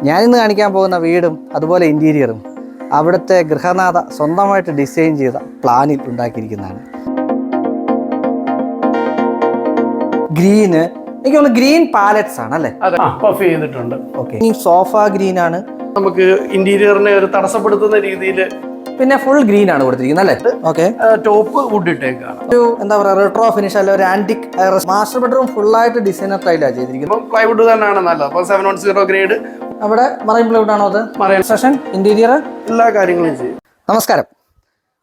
ഞാനിന്ന് കാണിക്കാൻ പോകുന്ന വീടും അതുപോലെ ഇൻറ്റീരിയറും അവിടുത്തെ ഗൃഹനാഥ സ്വന്തമായിട്ട് ഡിസൈൻ ചെയ്ത പ്ലാനിൽ ഉണ്ടാക്കിയിരിക്കുന്നതാണ്. ഗ്രീന് എനിക്ക് തോന്നുന്നു ഗ്രീൻ പാലറ്റ്സ് ആണ് അല്ലേ? പഫ് ചെയ്തിട്ടുണ്ട്. ഓക്കെ, ഈ സോഫ ഗ്രീൻ ആണ്. നമുക്ക് ഇന്റീരിയറിനെ ഒരു തടസ്സപ്പെടുത്തുന്ന രീതിയിൽ പിന്നെ ഫുൾ ഗ്രീൻ ആണ് കൊടുത്തിരിക്കുന്നത് അല്ലേ? ഓക്കെ, ടോപ്പ് വുഡ് ഇട്ടേക്കാണ്. ഒരു എന്താ പറയുക റെട്രോ ഫിനിഷ് അല്ല, ഒരു ആന്റിക് മാസ്റ്റർ ബെഡ്റൂം ഫുൾ ആയിട്ട് ഡിസൈനർ ടൈലാണ് ചെയ്തിരിക്കുന്നത്. പ്ലൈവുഡ് തന്നെയാണ് നല്ലത്. അപ്പോൾ 710 ഗ്രേഡ് അവിടെ മറൈൻ പ്ലൈവുഡ് ആണോ? അത് മറൈൻ സെഷൻ ഇന്റീരിയർ എല്ലാ കാര്യങ്ങളും ചെയ്യും. നമസ്കാരം.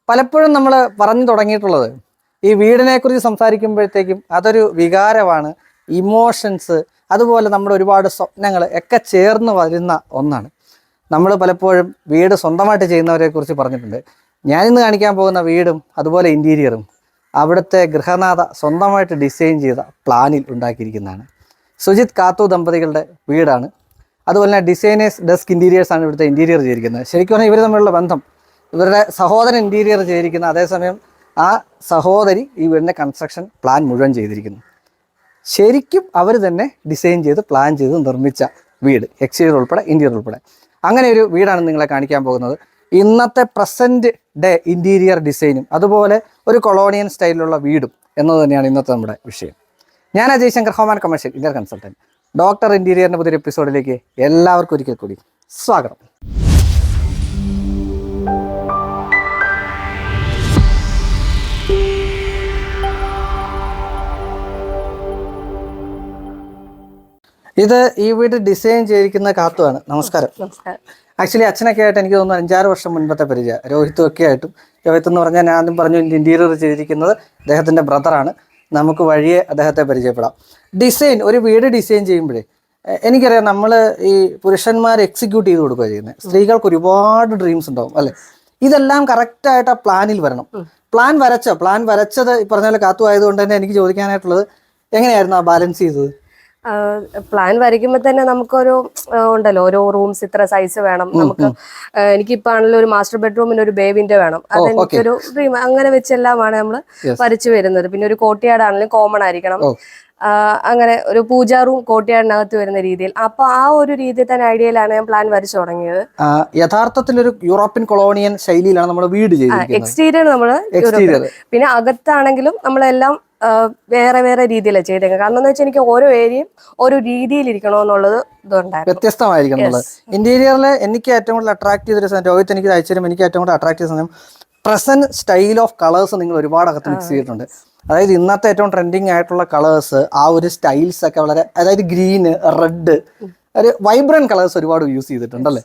പലപ്പോഴും നമ്മൾ പറഞ്ഞു തുടങ്ങിയിട്ടുള്ളത് ഈ വീടിനെ കുറിച്ച് സംസാരിക്കുമ്പോഴത്തേക്കും അതൊരു വികാരമാണ്, ഇമോഷൻസ്, അതുപോലെ നമ്മുടെ ഒരുപാട് സ്വപ്നങ്ങൾ ഒക്കെ ചേർന്ന് വരുന്ന ഒന്നാണ്. നമ്മൾ പലപ്പോഴും വീട് സ്വന്തമായിട്ട് ചെയ്യുന്നവരെ കുറിച്ച് പറഞ്ഞിട്ടുണ്ട്. ഞാനിന്ന് കാണിക്കാൻ പോകുന്ന വീടും അതുപോലെ ഇൻറ്റീരിയറും അവിടുത്തെ ഗൃഹനാഥ സ്വന്തമായിട്ട് ഡിസൈൻ ചെയ്ത പ്ലാനിൽ ഉണ്ടാക്കിയിരിക്കുന്നതാണ്. സുജിത് കാത്തു ദമ്പതികളുടെ വീടാണ്. അതുപോലെ തന്നെ ഡിസൈനേഴ്സ് ഡെസ്ക് ഇൻറ്റീരിയേഴ്സാണ് ഇവിടുത്തെ ഇൻറ്റീരിയർ ചെയ്തിരിക്കുന്നത്. ശരിക്കും പറഞ്ഞാൽ ഇവർ തമ്മിലുള്ള ബന്ധം, ഇവരുടെ സഹോദരൻ ഇൻറ്റീരിയർ ചെയ്തിരിക്കുന്ന അതേസമയം ആ സഹോദരി ഈ വീടിൻ്റെ കൺസ്ട്രക്ഷൻ പ്ലാൻ മുഴുവൻ ചെയ്തിരിക്കുന്നു. ശരിക്കും അവർ തന്നെ ഡിസൈൻ ചെയ്ത് പ്ലാൻ ചെയ്ത് നിർമ്മിച്ച വീട്, എക്സ്റ്റീരിയർ ഉൾപ്പെടെ ഇൻറ്റീരിയർ ഉൾപ്പെടെ. അങ്ങനെ ഒരു വീടാണ് നിങ്ങളെ കാണിക്കാൻ പോകുന്നത്. ഇന്നത്തെ പ്രസൻറ്റ് ഡേ ഇൻറ്റീരിയർ ഡിസൈനും അതുപോലെ ഒരു കൊളോണിയൻ സ്റ്റൈലിലുള്ള വീടും എന്നത് തന്നെയാണ് ഇന്നത്തെ നമ്മുടെ വിഷയം. ഞാൻ Ajay Shankar, home and commercial interior consultant. Doctor ഇൻറ്റീരിയറിൻ്റെ പുതിയൊരു എപ്പിസോഡിലേക്ക് എല്ലാവർക്കും ഒരിക്കൽ കൂടി സ്വാഗതം. ഇത് ഈ വീട് ഡിസൈൻ ചെയ്തിരിക്കുന്ന കാത്തുവാണ്. നമസ്കാരം. ആക്ച്വലി അച്ഛനൊക്കെ ആയിട്ട് എനിക്ക് തോന്നുന്നു 5-6 വർഷം മുൻപത്തെ പരിചയം. രോഹിത്തും ഒക്കെ ആയിട്ടും. രോഹിത്ത് എന്ന് പറഞ്ഞാൽ ഞാൻ ആദ്യം പറഞ്ഞു ഇൻറ്റീരിയർ ചെയ്തിരിക്കുന്നത് അദ്ദേഹത്തിൻ്റെ ബ്രദറാണ്. നമുക്ക് വഴിയെ അദ്ദേഹത്തെ പരിചയപ്പെടാം. ഡിസൈൻ, ഒരു വീട് ഡിസൈൻ ചെയ്യുമ്പോഴേ എനിക്കറിയാം നമ്മൾ ഈ പുരുഷന്മാർ എക്സിക്യൂട്ട് ചെയ്ത് കൊടുക്കുക ചെയ്യുന്നത്. സ്ത്രീകൾക്ക് ഒരുപാട് ഡ്രീംസ് ഉണ്ടാവും അല്ലേ? ഇതെല്ലാം കറക്റ്റായിട്ട് ആ പ്ലാനിൽ വരണം. പ്ലാൻ വരച്ചത് ഈ പറഞ്ഞ പോലെ കാത്തു ആയതുകൊണ്ട് തന്നെ എനിക്ക് ചോദിക്കാനായിട്ടുള്ളത്, എങ്ങനെയായിരുന്നു ആ ബാലൻസ് ചെയ്തത്? പ്ലാൻ വരയ്ക്കുമ്പോൾ തന്നെ നമുക്കൊരു ഉണ്ടല്ലോ, ഓരോ റൂംസ് ഇത്ര സൈസ് വേണം നമുക്ക്. എനിക്കിപ്പോ ആണല്ലോ ഒരു മാസ്റ്റർ ബെഡ്റൂമിന് ഒരു ബേബിന്റെ വേണം. അതെനിക്കൊരു ഡ്രീം. അങ്ങനെ വെച്ചെല്ലാമാണ് നമ്മൾ വരച്ചു വരുന്നത്. പിന്നെ ഒരു കോർട്ട്യാർഡ് ആണെങ്കിലും കോമൺ ആയിരിക്കണം. അങ്ങനെ ഒരു പൂജാ റൂം കോർട്ട്യാർഡിനകത്ത് വരുന്ന രീതിയിൽ. അപ്പൊ ആ ഒരു രീതിയിൽ തന്നെ ഐഡിയയിലാണ് ഞാൻ പ്ലാൻ വരച്ചു തുടങ്ങിയത്. യഥാർത്ഥത്തിൽ ഒരു യൂറോപ്യൻ കൊളോണിയൻ ശൈലിയിലാണ് നമ്മൾ വീട് ചെയ്തിരിക്കുന്നത്. എക്സ്റ്റീരിയർ നമ്മള് പിന്നെ അകത്താണെങ്കിലും നമ്മളെല്ലാം വേറെ വേറെ രീതിയിലാണ് ചെയ്തേക്കുന്നത്. കാരണം എന്ന് വെച്ചാൽ എനിക്ക് ഓരോ ഏരിയയും ഓരോ രീതിയിൽ ഇരിക്കണമെന്നുള്ളത് ഇതുണ്ടായിരുന്നു, വ്യത്യസ്തമായിരിക്കണം. ഇന്റീരിയറിൽ എനിക്ക് ഏറ്റവും കൂടുതൽ അട്രാക്ട് ചെയ്തൊരു സാധനം, രോഹിത് എനിക്ക് അയച്ചാലും എനിക്ക് ഏറ്റവും കൂടുതൽ അട്രാക്ട് ചെയ്ത സാധനം പ്രസന്റ് സ്റ്റൈൽ ഓഫ് കളേഴ്സ് നിങ്ങൾ ഒരുപാട് അകത്ത് മിക്സ് ചെയ്തിട്ടുണ്ട്. അതായത് ഇന്നത്തെ ഏറ്റവും ട്രെൻഡിങ് ആയിട്ടുള്ള കളേഴ്സ്, ആ ഒരു സ്റ്റൈൽസ് ഒക്കെ വളരെ, അതായത് ഗ്രീന്, റെഡ്, ഒരു വൈബ്രന്റ് കളേഴ്സ് ഒരുപാട് യൂസ് ചെയ്തിട്ടുണ്ടല്ലേ?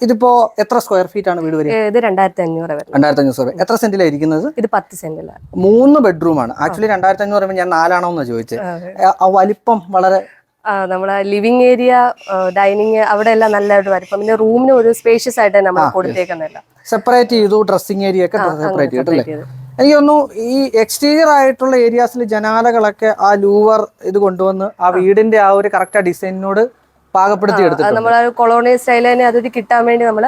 ഇതിപ്പോ എത്ര സ്ക്വയർ ഫീറ്റ് ആണ് വീട് വരിക? ഇത് 2500. 2500. എത്ര സെന്റിലാണ് ഇരിക്കുന്നത്? ഇത് 10 സെന്റിലാണ്. 3 ബെഡ്റൂമാണ്. ആക്ച്വലി 2500 പറയുമ്പോൾ ഞാൻ 4 ആണോന്ന് ചോദിച്ചത്. ആ വലിപ്പം വളരെ, നമ്മളെ ലിവിംഗ് ഏരിയ, ഡൈനിങ് അവിടെ എല്ലാം നല്ലതായിട്ട് വലിപ്പം. പിന്നെ റൂമിന് ഒരു സ്പേഷ്യസ് ആയിട്ട് നമ്മൾ കൊടുത്തേക്കുന്നില്ല. സെപ്പറേറ്റ് ചെയ്തു. ഡ്രസ്സിംഗ് ഏരിയ ഒക്കെ സെപ്പറേറ്റ് ചെയ്തിട്ടല്ലേ? എനിക്ക് തോന്നുന്നു ഈ എക്സ്റ്റീരിയർ ആയിട്ടുള്ള ഏരിയാസിൽ ജനാലകളൊക്കെ ആ ലൂവർ ഇത് കൊണ്ടുവന്ന് ആ വീടിന്റെ ആ ഒരു കറക്റ്റ് ഡിസൈനിനോട് പാകപ്പെടുത്തി എടുത്തിട്ടുണ്ട്. നമ്മൾ കൊളോണിയൽ സ്റ്റൈൽ തന്നെ അത് കിട്ടാൻ വേണ്ടി നമ്മൾ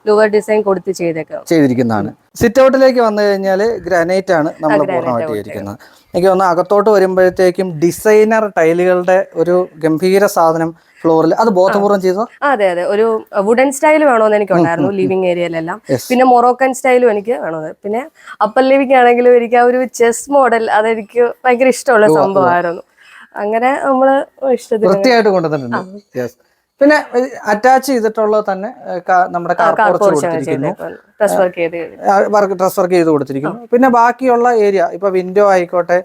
ലൂവർ ഡിസൈൻ കൊടുത്ത് ചെയ്തിരിക്കുന്നതാണ്. സിറ്റ് ഔട്ടിലേക്ക് വന്നു കഴിഞ്ഞാൽ ഗ്രാനൈറ്റ് ആണ് നമ്മൾ പൂർണ്ണമായിട്ട് ചെയ്തിരിക്കുന്നത്. എനിക്ക് തോന്നുന്നു അകത്തോട്ട് വരുമ്പോഴത്തേക്കും ഡിസൈനർ ടൈലുകളുടെ ഒരു ഗംഭീര സാധനം ഫ്ലോറിൽ, അത് ബോധപൂർവ്വം ചെയ്തോ? അതെ, ഒരു വുഡൻ സ്റ്റൈൽ വേണമെന്ന് എനിക്ക് ഉണ്ടായിരുന്നു ലിവിംഗ് ഏരിയയിലെല്ലാം. പിന്നെ മൊറോക്കൻ സ്റ്റൈലും എനിക്ക് വേണമെന്ന്. പിന്നെ അപ്പർ ലിവിംഗ് ആണെങ്കിലും എനിക്ക് ആ ഒരു ചെസ് മോഡൽ അതെനിക്ക് ഭയങ്കര ഇഷ്ടമുള്ള സംഭവമായിരുന്നു. അങ്ങനെ നമ്മള് ഇഷ്ടത്തിന് വൃത്തിയായിട്ട് കൊണ്ടുവന്നിട്ടുണ്ട്. പിന്നെ അറ്റാച്ച് ചെയ്തിട്ടുള്ളത് തന്നെ നമ്മുടെ ഡ്രസ് വർക്ക് ചെയ്ത് കൊടുത്തിരിക്കുന്നു. പിന്നെ ബാക്കിയുള്ള ഏരിയ, ഇപ്പൊ വിൻഡോ ആയിക്കോട്ടെ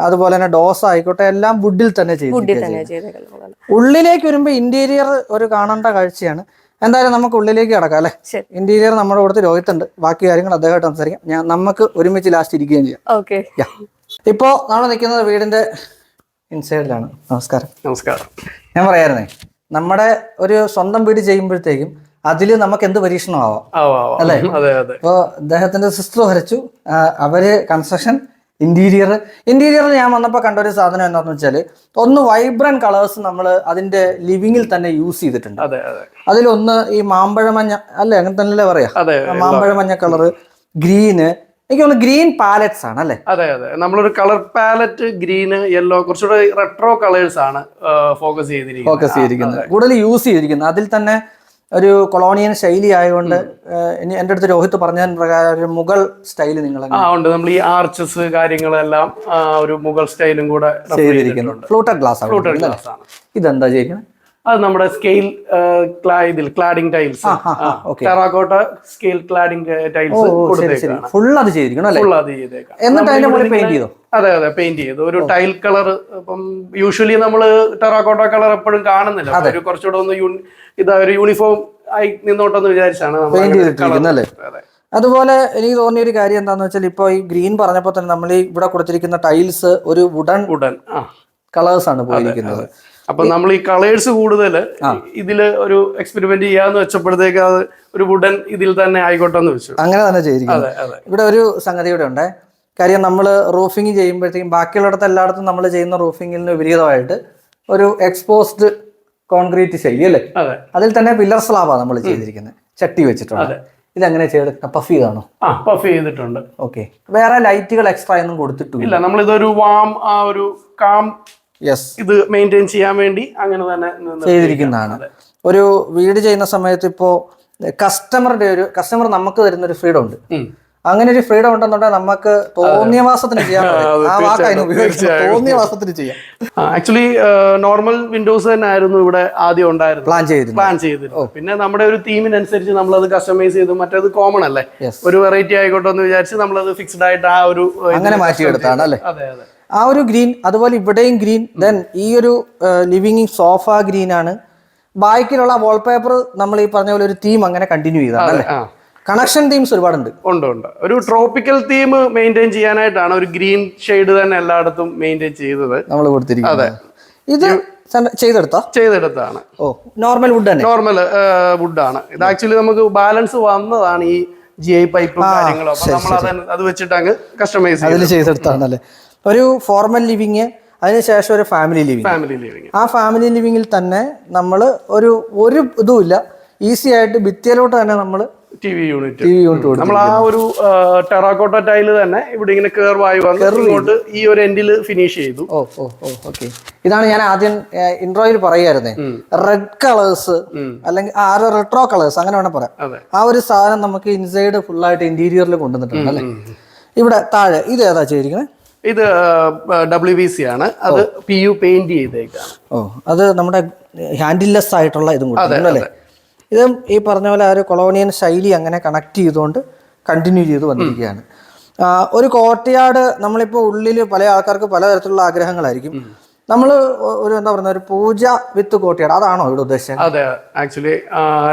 അതുപോലെ തന്നെ ഡോസ് ആയിക്കോട്ടെ എല്ലാം വുഡിൽ തന്നെ ചെയ്തിരിക്കുന്നു. ഉള്ളിലേക്ക് വരുമ്പോ ഇന്റീരിയർ ഒരു കാണേണ്ട കാഴ്ചയാണ്. എന്തായാലും നമുക്ക് ഉള്ളിലേക്ക് കിടക്കാം അല്ലെ? ഇന്റീരിയർ നമ്മുടെ കൂടെ രോഹിത്തുണ്ട്. ബാക്കി കാര്യങ്ങൾ അദ്ദേഹമായിട്ട് സംസാരിക്കാം. നമുക്ക് ഒരുമിച്ച് ലാസ്റ്റ് ഇരിക്കുകയും ചെയ്യാം. ഇപ്പോ നമ്മൾ നിൽക്കുന്നത് വീടിന്റെ ഇൻസൈഡിലാണ്. നമസ്കാരം. ഞാൻ പറയായിരുന്നേ, നമ്മുടെ ഒരു സ്വന്തം വീട് ചെയ്യുമ്പോഴത്തേക്കും അതില് നമുക്ക് എന്ത് പരീക്ഷണമാവാം അല്ലേ? ഇപ്പോ അദ്ദേഹത്തിന്റെ സിസ്റ്റർ വരച്ചു, അവര് കൺസ്ട്രക്ഷൻ, ഇന്റീരിയർ ഞാൻ വന്നപ്പോൾ കണ്ട ഒരു സാധനം എന്താന്ന് വെച്ചാൽ, ഒന്ന് വൈബ്രന്റ് കളേഴ്സ് നമ്മൾ അതിന്റെ ലിവിങ്ങിൽ തന്നെ യൂസ് ചെയ്തിട്ടുണ്ട്. അതിലൊന്ന് ഈ മാമ്പഴ മഞ്ഞ അല്ലേ, അങ്ങനെ തന്നെ പറയാ, മാമ്പഴ മഞ്ഞ കളറ്, ഗ്രീന്. എനിക്ക് തോന്നുന്നു ഗ്രീൻ പാലറ്റ്സ് ആണ് അല്ലേ? അതെ അതെ, നമ്മളൊരു കളർ പാലറ്റ് ഗ്രീന്, യെല്ലോ, കുറച്ചുകൂടെ റെട്രോ കളേഴ്സ് ആണ് ഫോക്കസ് ചെയ്തിരിക്കുന്നത്. കൂടുതൽ യൂസ് ചെയ്തിരിക്കുന്നത്. അതിൽ തന്നെ ഒരു കൊളോണിയൻ ശൈലി ആയതുകൊണ്ട് ഇനി എൻ്റെ അടുത്ത് രോഹിത് പറഞ്ഞ പ്രകാരം ഒരു മുഗൾ സ്റ്റൈല് നിങ്ങൾ ഉണ്ട്. നമ്മൾ ഈ ആർച്ചസ് കാര്യങ്ങളെല്ലാം ഒരു മുഗൾ സ്റ്റൈലും കൂടെ ചെയ്തിരിക്കുന്നു. ഫ്ലൂട്ടഡ് ഗ്ലാസ് ആണ്. ഇതെന്താ ചെയ്യുന്നത്? അത് നമ്മുടെ scale cladding tiles, terracotta scale cladding tiles കൊടുത്തേക്കാണ്. ഫുൾ അത് ചെയ്തിരിക്കണം അല്ലേ? ഫുൾ അത് ചെയ്തേക്കാം. എന്നിട്ട് അതിന്റെ മുകളിൽ പെയിന്റ് ചെയ്തോ? അതെ അതെ, പെയിന്റ് ചെയ്തു. ഒരു ടൈൽ കളർ. ഇപ്പം യൂഷ്വലി നമ്മള് ടെറാക്കോട്ട കളർ എപ്പോഴും കാണുന്നില്ല. ഒരു കുറച്ചുകൂടെ ഒന്ന് ഒരു യൂണിഫോം ആയി നിന്നോട്ടെന്ന് വിചാരിച്ചാണ് പെയിന്റ് ചെയ്തിട്ടിരിക്കുന്നത് അല്ലേ? അതുപോലെ എനിക്ക് തോന്നിയ ഒരു കാര്യം എന്താണെന്ന് വെച്ചാൽ ഇപ്പൊ ഈ ഗ്രീൻ പറഞ്ഞപ്പോൾ തന്നെ നമ്മൾ ഈ ഇവിടെ കൊടുത്തിരിക്കുന്ന ടൈൽസ് ഒരു വുഡൻ കളേഴ്സ് ആണ് പോയിരിക്കുന്നത്. അപ്പൊ നമ്മൾ ഈ കളേഴ്സ് കൂടുതൽ ഇതില് ഒരു എക്സ്പെരിമെന്റ് ചെയ്യാന്ന് വെച്ചപ്പോഴത്തേക്ക് അത് ഒരു വുഡൻ ഇതിൽ തന്നെ ആയിക്കോട്ടെ എന്ന് വെച്ചു. അങ്ങനെ തന്നെ ചെയ്തിരിക്കുന്നത്. ഇവിടെ ഒരു സംഗതി കൂടെ ഉണ്ട്. കാര്യം നമ്മൾ റൂഫിങ് ചെയ്യുമ്പോഴത്തേക്കും ബാക്കിയുള്ളിടത്ത് എല്ലായിടത്തും നമ്മൾ ചെയ്യുന്ന റൂഫിങ്ങിന് വിപരീതമായിട്ട് ഒരു എക്സ്പോസ്ഡ് കോൺക്രീറ്റ് ശൈലി അല്ലേ? അതിൽ തന്നെ പില്ലർ സ്ലാബാണ് നമ്മൾ ചെയ്തിരിക്കുന്നത്, ചട്ടി വെച്ചിട്ടുണ്ട്. ഇതെങ്ങനെ ചെയ്ത് പഫ് ചെയ്താണോ? പഫ് ചെയ്തിട്ടുണ്ട്. ഓക്കെ. വേറെ ലൈറ്റുകൾ എക്സ്ട്രാ ഒന്നും കൊടുത്തിട്ടില്ല. നമ്മളിതൊരു വാം ഒരു കാം ഇത് മെയിൻറ്റെയിൻ ചെയ്യാൻ വേണ്ടി അങ്ങനെ തന്നെ ചെയ്തിരിക്കുന്നതാണ്. ഒരു വീട് ചെയ്യുന്ന സമയത്ത് ഇപ്പോ കസ്റ്റമർ നമുക്ക് തരുന്ന ഒരു ഫ്രീഡം ഉണ്ട്. അങ്ങനെ ഒരു ഫ്രീഡം ഉണ്ടെന്നുണ്ടെങ്കിൽ നമുക്ക് തോന്നിയ മാസത്തിന് ചെയ്യാൻ തോന്നിയ മാസത്തിന് ചെയ്യാം. ആക്ച്വലി നോർമൽ വിൻഡോസ് തന്നെ ആയിരുന്നു ഇവിടെ ആദ്യം ഉണ്ടായിരുന്നു, പ്ലാൻ ചെയ്തിരുന്നു. പിന്നെ നമ്മുടെ ഒരു തീമിനനുസരിച്ച് നമ്മളത് കസ്റ്റമൈസ് ചെയ്തു. മറ്റേത് കോമൺ അല്ലേ, ഒരു വെറൈറ്റി ആയിക്കോട്ടെ എന്ന് വിചാരിച്ച് നമ്മളത് ഫിക്സ്ഡ് ആയിട്ട് ആ ഒരു അങ്ങനെ മാറ്റിയെടുത്താണ് അല്ലേ? അതെ അതെ. ആ ഒരു ഗ്രീൻ, അതുപോലെ ഇവിടെയും ഗ്രീൻ. ദെൻ ഈ ഒരു ലിവിംഗ് സോഫ ഗ്രീൻ ആണ്. ബാക്കിലുള്ള വാൾപേപ്പർ നമ്മൾ ഈ പറഞ്ഞ പോലെ ഒരു തീം അങ്ങനെ കണ്ടിന്യൂ ചെയ്താണ് അല്ലേ? കണക്ഷൻ തീംസ് ഒരുപാടുണ്ട്. ഉണ്ട്. ഒരു ട്രോപ്പിക്കൽ തീം മെയിൻറ്റെയിൻ ചെയ്യാനായിട്ടാണ് ഒരു ഗ്രീൻ ഷെയ്ഡ് തന്നെ എല്ലായിടത്തും മെയിൻറ്റെയിൻ ചെയ്തത് നമ്മൾ കൊടുത്തിരിക്കുന്നത്. ഇത് ചെയ്തെടുത്താണ്. ഓ, നോർമൽ വുഡ് തന്നെ, നോർമൽ വുഡാണ്. ഇത് ആക്ച്വലി നമുക്ക് ബാലൻസ് വന്നതാണ് ഈ GI പൈപ്പും കാര്യങ്ങളും. അപ്പൊ നമ്മൾ അത് വെച്ചിട്ട് അങ്ങ് കസ്റ്റമൈസ് ചെയ്തെടുത്താണല്ലേ? ഒരു ഫോർമൽ ലിവിങ്, അതിനുശേഷം ഒരു ഫാമിലി ലിവിങ്. ആ ഫാമിലി ലിവിങ്ങിൽ തന്നെ നമ്മൾ ഒരു ഇതുമില്ല, ഈസി ആയിട്ട് ഭിത്തിയിലോട്ട് തന്നെ നമ്മൾ TV യൂണിറ്റ് നമ്മൾ ആ ഒരു ടെറാക്കോട്ട ടൈല് തന്നെ ഇവിടെ ഇങ്ങനെ കേർവായി വന്ന് ഈ ഒരു എൻഡിൽ ഫിനിഷ് ചെയ്തു. ഓക്കെ. ഇതാണ് ഞാൻ ആദ്യം ഇൻട്രോയിൽ പറയായിരുന്നേ, റെഡ് കളേഴ്സ് അല്ലെങ്കിൽ റെട്രോ കളേഴ്സ് അങ്ങനെ വേണം പറയാം. ആ ഒരു സാധനം നമുക്ക് ഇൻസൈഡ് ഫുൾ ആയിട്ട് ഇന്റീരിയറിൽ കൊണ്ടുവന്നിട്ടുണ്ട് അല്ലേ? ഇവിടെ താഴെ ഇത് ഏതാ ചെയ്തിരിക്കുന്നത്? ഇത് WBC ആണ്. അത് PU പെയിന്റ് ചെയ്തേക്കാണ്. അത് നമ്മുടെ ഹാൻഡിൽലെസ് ആയിട്ടുള്ള ഇതും കൂടി അല്ലേ? ഇതും ഈ പറഞ്ഞ പോലെ ആ ഒരു കൊളോണിയൻ ശൈലി അങ്ങനെ കണക്ട് ചെയ്തുകൊണ്ട് കണ്ടിന്യൂ ചെയ്ത് വന്നിരിക്കുകയാണ്. ഒരു കോർട്ട്യാർഡ് നമ്മളിപ്പോൾ ഉള്ളിൽ പല ആൾക്കാർക്ക് പലതരത്തിലുള്ള ആഗ്രഹങ്ങളായിരിക്കും. നമ്മൾ ഒരു എന്താ പറയുക, ഒരു പൂജ വിത്ത് കോർട്ട്യാർഡ്, അതാണോ ഇവിടെ ഉദ്ദേശിച്ചത്? അതെ, ആക്ച്വലി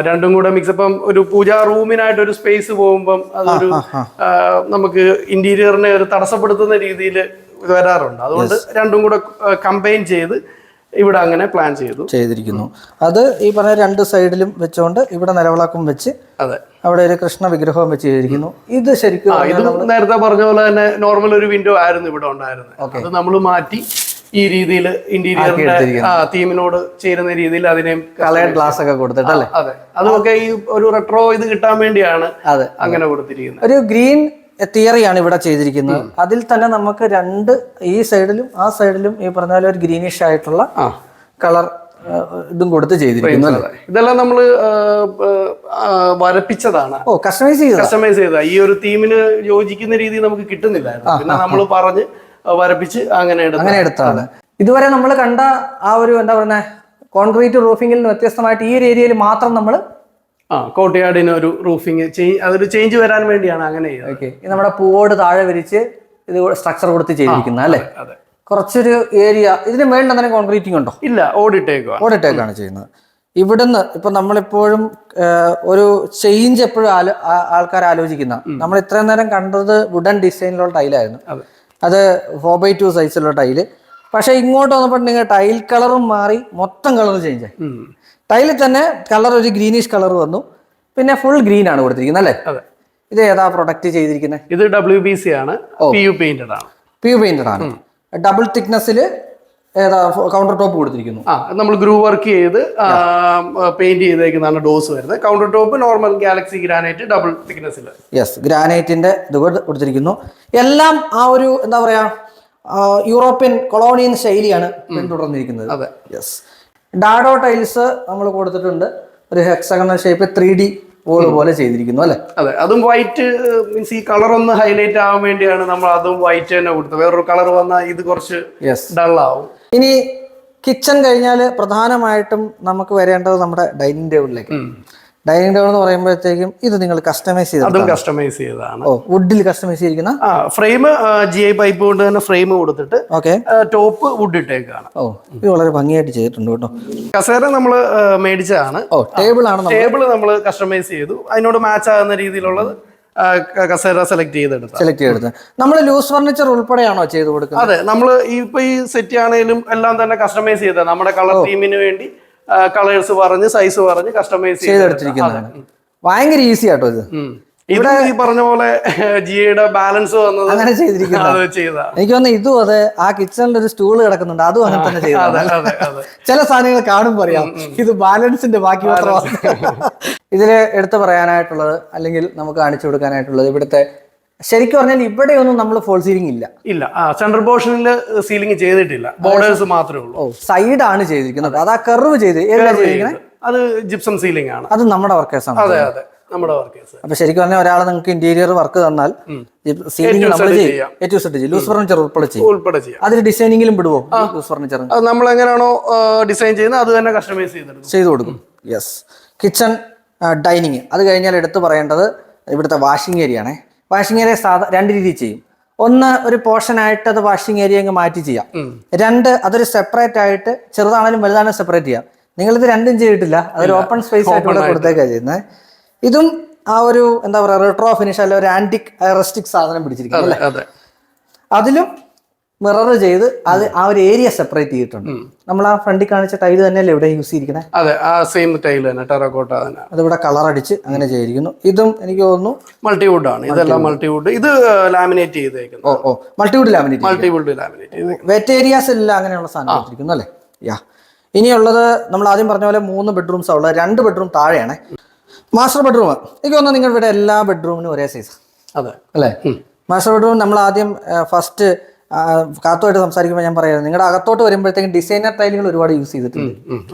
രണ്ടും കൂടെ മിക്സ്. ഇപ്പം ഒരു പൂജാ റൂമിനായിട്ട് ഒരു സ്പേസ് പോകുമ്പം അതൊരു നമുക്ക് ഇന്റീരിയറിനെ ഒരു തടസ്സപ്പെടുത്തുന്ന രീതിയിൽ വരാറുണ്ട്. അതുകൊണ്ട് രണ്ടും കൂടെ കമ്പൈൻ ചെയ്ത് ഇവിടെ അങ്ങനെ പ്ലാൻ ചെയ്തിരിക്കുന്നു. അത് ഈ പറഞ്ഞ രണ്ട് സൈഡിലും വെച്ചുകൊണ്ട് ഇവിടെ നിലവിളക്കും വെച്ച് അവിടെ ഒരു കൃഷ്ണ വിഗ്രഹവും വെച്ച് ചെയ്തിരിക്കുന്നു. ഇത് ശരിക്കും നേരത്തെ പറഞ്ഞ പോലെ തന്നെ നോർമൽ ഒരു വിൻഡോ ആയിരുന്നു ഇവിടെ ഉണ്ടായിരുന്നത്. അത് നമ്മൾ മാറ്റി ഈ രീതിയിൽ ഇന്റീരിയറിന്റെ തീമിനോട് ചേരുന്ന രീതിയിൽ അതിനെ കളേർഡ് ഗ്ലാസ് ഒക്കെ കൊടുത്തിട്ടല്ലേ? അതെ, അതൊക്കെ ഈ ഒരു റെട്രോ ഇത് കിട്ടാൻ വേണ്ടിയാണ് അങ്ങനെ കൊടുത്തിരിക്കുന്നത്. ഒരു ഗ്രീൻ തിയറിയാണ് ഇവിടെ ചെയ്തിരിക്കുന്നത്. അതിൽ തന്നെ നമുക്ക് രണ്ട് ഈ സൈഡിലും ആ സൈഡിലും ഈ പറഞ്ഞ പോലെ ഒരു ഗ്രീനിഷ് ആയിട്ടുള്ള കളർ ഇതും കൊടുത്ത് ചെയ്തിരിക്കുന്നു. ഇതെല്ലാം നമ്മള് വരപ്പിച്ചതാണ്. കസ്റ്റമൈസ് ചെയ്ത ഈ ഒരു തീമിന് യോജിക്കുന്ന രീതി നമുക്ക് കിട്ടുന്നില്ലായിരുന്നു. പിന്നെ നമ്മൾ പറഞ്ഞ് വരപ്പിച്ച് അങ്ങനെ എടുത്താണ്. ഇതുവരെ നമ്മൾ കണ്ട ആ ഒരു എന്താ പറയുക കോൺക്രീറ്റ് റൂഫിംഗിൽ നിന്ന് വ്യത്യസ്തമായിട്ട് ഈ ഒരു ഏരിയയിൽ മാത്രം നമ്മൾ കോർട്ട്യാർഡിന് ഒരു റൂഫിംഗ് അതൊരു ചേഞ്ച് വരാൻ വേണ്ടിയാണ് അങ്ങനെ ചെയ്യുന്നത്. നമ്മുടെ പൂവോട് താഴെ വിരിച്ച് ഇത് സ്ട്രക്ചർ കൊടുത്ത് ചെയ്തിരിക്കുന്ന അല്ലേ? കുറച്ചൊരു ഏരിയ. ഇതിന് മേളിൽ തന്നെ കോൺക്രീറ്റിംഗ് ഉണ്ടോ? ഇല്ല, ഓടിട്ടേക്കാണ് ചെയ്യുന്നത്. ഇവിടുന്ന് ഇപ്പൊ നമ്മളിപ്പോഴും ഒരു ചേഞ്ച് എപ്പോഴും ആൾക്കാർ ആലോചിക്കുന്ന, നമ്മൾ ഇത്രയും നേരം കണ്ടത് വുഡൻ ഡിസൈനിലുള്ള ടൈലായിരുന്നു. അത് 4x2 സൈസിലുള്ള ടൈല്. പക്ഷെ ഇങ്ങോട്ട് വന്നപ്പോൾ നിങ്ങൾ ടൈൽ കളറും മാറി, മൊത്തം കളർ ചേഞ്ച് ആയി. ടൈലിൽ തന്നെ കളർ ഒരു ഗ്രീനിഷ് കളർ വന്നു. പിന്നെ ഫുൾ ഗ്രീൻ ആണ് കൊടുത്തിരിക്കുന്നത് അല്ലേ? ഇത് ഏതാ പ്രൊഡക്റ്റ് ചെയ്തിരിക്കുന്നത്? ഇത് WBC ആണ്. PU പെയിന്റഡ് ആണ്. ഡബിൾ തിക്നെസ്സിൽ ഏതാ കൗണ്ടർ ടോപ്പ് കൊടുത്തിരിക്കുന്നു. നമ്മൾ ഗ്രൂ വർക്ക് ചെയ്ത് പെയിന്റ് ചെയ്തേക്കുന്നതാണ് ഡോസ് വരുന്നത്. Counter top normal galaxy granite double തിക്നെസ്സിൽ. യെസ്, ഗ്രാനൈറ്റിന്റെ ഇത് കൊടുത്തിരിക്കുന്നു. എല്ലാം ആ ഒരു എന്താ പറയാ യൂറോപ്യൻ കൊളോണിയൻ ശൈലിയാണ് പിന്തുടർന്നിരിക്കുന്നത്. അതെ. യെസ്, ഡാഡോ ടൈൽസ് നമ്മൾ കൊടുത്തിട്ടുണ്ട്. ഒരു ഹെക്സഗണൽ ഷേപ്പ് 3D ബോർഡ് പോലെ ചെയ്തിരിക്കുന്നു അല്ലെ? അതെ, അതും വൈറ്റ് മീൻസ് ഈ കളർ ഒന്ന് ഹൈലൈറ്റ് ആവാൻ വേണ്ടിയാണ് നമ്മൾ അതും വൈറ്റ് തന്നെ കൊടുത്തത്. വേറൊരു കളർ വന്നാൽ ഇത് കുറച്ച് ഡൾ ആവും. ഇനി കിച്ചൺ കഴിഞ്ഞാൽ പ്രധാനമായിട്ടും നമുക്ക് വരേണ്ടത് നമ്മുടെ ഡൈനിങ് ടേബിളിലേക്ക്. ഡൈനിങ് ടേബിൾ എന്ന് പറയുമ്പോഴത്തേക്കും ഇത് നിങ്ങൾ കസ്റ്റമൈസ് ചെയ്ത്, അതും കസ്റ്റമൈസ് ചെയ്തതാണ്. വുഡിൽ കസ്റ്റമൈസ് ചെയ്തിരിക്കുന്ന ഫ്രെയിം GI പൈപ്പ് കൊണ്ട് തന്നെ ഫ്രെയിം കൊടുത്തിട്ട് ഓക്കെ, ടോപ്പ് വുഡ് ഇട്ടേക്കാണ്. ഇത് വളരെ ഭംഗിയായിട്ട് ചെയ്തിട്ടുണ്ട് കേട്ടോ. കസേര നമ്മൾ മേടിച്ചതാണ്. ടേബിൾ നമ്മൾ കസ്റ്റമൈസ് ചെയ്തു. അതിനോട് മാച്ച് ആകുന്ന രീതിയിലുള്ളത് കസേര സെലക്ട് ചെയ്തെടുത്ത് നമ്മൾ ലൂസ് ഫർണിച്ചർ ഉൾപ്പെടെയാണോ ചെയ്ത് കൊടുക്കുന്നത്? അതെ, നമ്മൾ ഇപ്പൊ ഈ സെറ്റ് ആണെങ്കിലും എല്ലാം തന്നെ കസ്റ്റമൈസ് ചെയ്തത് നമ്മുടെ കളർ തീമിന് വേണ്ടി കളേഴ്സ് പറഞ്ഞ് സൈസ് പറഞ്ഞ് കസ്റ്റമൈസ് ചെയ്തെടുത്തിരിക്കുന്നതാണ്. ഭയങ്കര ഈസി ആട്ടോ ഇത്. ഇവിടെ ഈ പറഞ്ഞ പോലെ ജിയുടെ ബാലൻസ് വന്നത് അങ്ങനെ ചെയ്തിരിക്കുന്നത്. എനിക്ക് തോന്നുന്നു ഇതും അതെ, ആ കിച്ചണിൽ ഒരു സ്റ്റൂള് കിടക്കുന്നുണ്ട്, അതും അങ്ങനെ തന്നെ ചെയ്തത്. ചില സാധനങ്ങൾ കാണുമ്പോൾ അറിയാം ഇത് ബാലൻസിന്റെ ബാക്കി മാത്രമാണ്. ഇതില് എടുത്തു പറയാനായിട്ടുള്ളത് അല്ലെങ്കിൽ നമുക്ക് കാണിച്ചു കൊടുക്കാനായിട്ടുള്ളത് ഇവിടുത്തെ ശരിക്കും പറഞ്ഞാൽ ഇവിടെയൊന്നും നമ്മൾ ഫോൾ സീലിംഗ് ഇല്ല. സെൻട്രൽ പോർഷനിൽ സീലിംഗ് ചെയ്തിട്ടില്ല, ബോർഡേഴ്സ് മാത്രമേ ഉള്ളൂ. സൈഡാണ് ചെയ്തിരിക്കുന്നത്. അത് ആ കർവ് ചെയ്തിരിക്കുന്നത് അത് ജിപ്സം സീലിംഗ് ആണ്. അത് നമ്മുടെ വർക്കേഴ്സ് ആണ്. അതെ, നമ്മുടെ വർക്കേഴ്സ്. അപ്പൊ ശരിക്കും പറഞ്ഞാൽ ഒരാൾ നിങ്ങൾക്ക് ഇന്റീരിയർ വർക്ക് തന്നാൽ സീലിംഗ് നമ്മൾ ചെയ്യും, ലൂസ് ഫർണിച്ചർ ഉൾപ്പെടെ ചെയ്യും. അതിൽ ഡിസൈനിങ്ങിലും വിടുവോ ലൂസ് ഫർണിച്ചർ? നമ്മൾ എങ്ങനെയാണോ ഡിസൈൻ ചെയ്യുന്നത് അത് തന്നെ കസ്റ്റമൈസ് ചെയ്ത് കൊടുക്കും. Yes, kitchen dining. അത് കഴിഞ്ഞാൽ എടുത്തു പറയേണ്ടത് ഇവിടുത്തെ വാഷിംഗ് ഏരിയ ആണേ. വാഷിംഗ് ഏരിയ രണ്ട് രീതിയിൽ ചെയ്യും. ഒന്ന്, ഒരു പോർഷൻ ആയിട്ട് അത് വാഷിംഗ് ഏരിയ അങ്ങ് മാറ്റി ചെയ്യാം. രണ്ട്, അതൊരു സെപ്പറേറ്റ് ആയിട്ട് ചെറുതാണെങ്കിലും വലുതാണെങ്കിലും സെപ്പറേറ്റ് ചെയ്യാം. നിങ്ങളിത് രണ്ടും ചെയ്തിട്ടില്ല, അതൊരു ഓപ്പൺ സ്പേസ് ആയിട്ട് ഇവിടെ കൊടുത്തേക്കാണ് ചെയ്യുന്നത്. ഇതും ആ ഒരു എന്താ പറയാ റെട്രോ ഫിനിഷ് അല്ല ഒരു ആന്റിക് റെസ്റ്റിക് സാധനം പിടിച്ചിരിക്കുന്നു അല്ലേ? അതിലും മിറർ ചെയ്ത് അത് ആ ഒരു ഏരിയ സെപ്പറേറ്റ് ചെയ്തിട്ടുണ്ട്. നമ്മൾ ആ ഫ്രണ്ടിൽ കാണിച്ച ടൈല് തന്നെയല്ലേ ഇവിടെ യൂസ് ചെയ്തിരിക്കണേ? അതെ, ആ സെയിം ടൈൽ തന്നെ, ടെറക്കോട്ട തന്നെ. അതിവിടെ കളർ അടിച്ച് അങ്ങനെ ചെയ്തിരിക്കുന്നു. ഇതും എനിക്ക് തോന്നുന്നു മൾട്ടിവുഡ് ആണ്. ഇതെല്ലാം മൾട്ടിവുഡ്. ഇത് ലാമിനേറ്റ് ചെയ്തേക്കുന്നു. Multiwood laminate. വെറ്റ് ഏരിയാസ് എല്ലാം അങ്ങനെയുള്ള സാധനം വെച്ചിരിക്കുന്നു അല്ലേ? ഇനിയുള്ളത് നമ്മൾ ആദ്യം പറഞ്ഞ പോലെ 3 ബെഡ്റൂംസ് ഉള്ളത്. 2 ബെഡ്റൂം താഴെയാണ്. മാസ്റ്റർ ബെഡ്റൂം എനിക്ക് തോന്നുന്നു നിങ്ങളുടെ ഇവിടെ എല്ലാ ബെഡ്റൂമിനും ഒരേ സൈസ്. അതെ അല്ലേ? മാസ്റ്റർ ബെഡ്റൂം നമ്മൾ ആദ്യം ഫസ്റ്റ് കാത്തുമായിട്ട് സംസാരിക്കുമ്പോൾ ഞാൻ പറയാം, നിങ്ങളുടെ അകത്തോട്ട് വരുമ്പോഴത്തേക്കും ഡിസൈനർ ടൈലുകൾ ഒരുപാട് യൂസ് ചെയ്തിട്ടുണ്ട്.